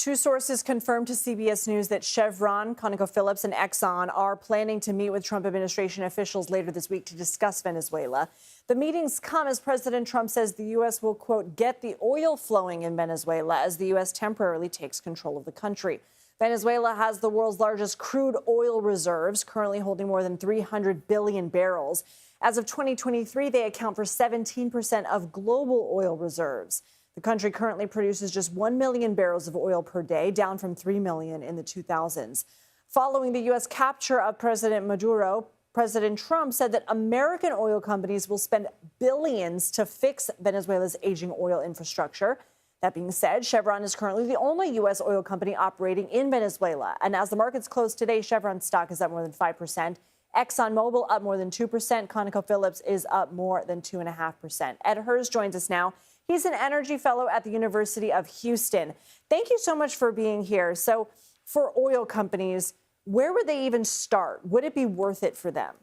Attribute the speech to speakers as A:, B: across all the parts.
A: Two sources confirmed to CBS News that Chevron, ConocoPhillips, and Exxon are planning to meet with Trump administration officials later this week to discuss Venezuela. The meetings come as President Trump says the U.S. will, quote, get the oil flowing in Venezuela as the U.S. temporarily takes control of the country. Venezuela has the world's largest crude oil reserves, currently holding more than 300 billion barrels. As of 2023, they account for 17% of global oil reserves. The country currently produces just 1 million barrels of oil per day, down from 3 million in the 2000s. Following the U.S. capture of President Maduro, President Trump said that American oil companies will spend billions to fix Venezuela's aging oil infrastructure. That being said, Chevron is currently the only U.S. oil company operating in Venezuela. And as the markets close today, Chevron stock is up more than 5%. ExxonMobil up more than 2%. ConocoPhillips is up more than 2.5%. Ed Hers joins us now. He's an energy fellow at the University of Houston. Thank you so much for being here. So for oil companies, where would they even start? Would it be worth it for them?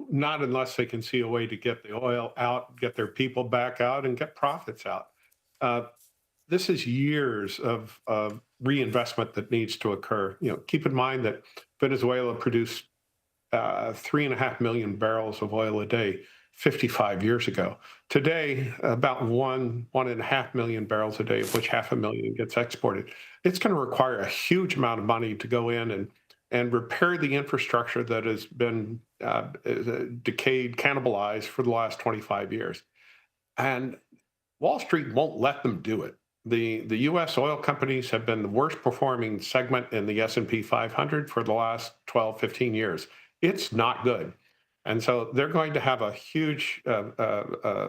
B: Not unless they can see a way to get the oil out, get their people back out, and get profits out. This is years of reinvestment that needs to occur. Keep in mind that Venezuela produced 3.5 million barrels of oil a day 55 years ago. Today, about 1.5 million barrels a day, of which 500,000 gets exported. It's going to require a huge amount of money to go in and repair the infrastructure that has been decayed, cannibalized for the last 25 years. And Wall Street won't let them do it. The U.S. oil companies have been the worst performing segment in the S&P 500 for the last 12, 15 years. It's not good. And so they're going to have a huge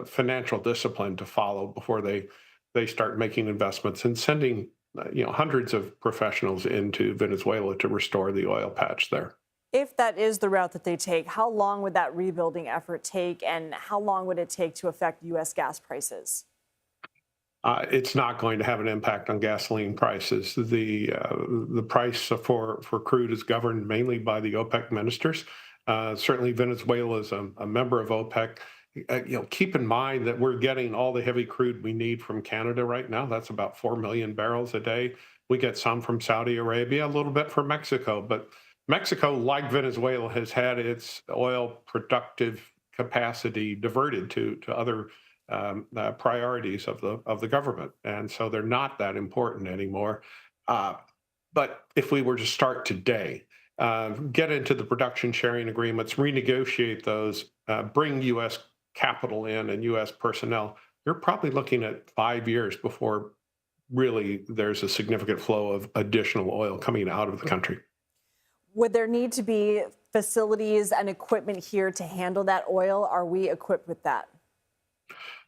B: financial discipline to follow before they start making investments and sending hundreds of professionals into Venezuela to restore the oil patch there.
A: If that is the route that they take, how long would that rebuilding effort take, and how long would it take to affect U.S. gas prices?
B: It's not going to have an impact on gasoline prices. The price for crude is governed mainly by the OPEC ministers. Certainly, Venezuela is a member of OPEC. Keep in mind that we're getting all the heavy crude we need from Canada right now. That's about 4 million barrels a day. We get some from Saudi Arabia, a little bit from Mexico. But Mexico, like Venezuela, has had its oil productive capacity diverted to other priorities of the government, and so they're not that important anymore. But if we were to start today, get into the production sharing agreements, renegotiate those, bring U.S. capital in and U.S. personnel, you're probably looking at 5 years before really there's a significant flow of additional oil coming out of the country.
A: Would there need to be facilities and equipment here to handle that oil? Are we equipped with that?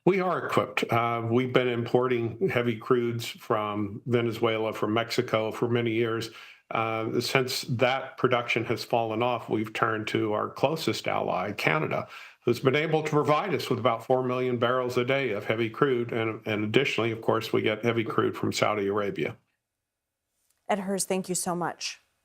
B: We are equipped. We've been importing heavy crudes from Venezuela, from Mexico for many years. Since that production has fallen off, we've turned to our closest ally, Canada, who's been able to provide us with about 4 million barrels a day of heavy crude. And additionally, of course, we get heavy crude from Saudi Arabia.
A: Ed Hers, thank you so much.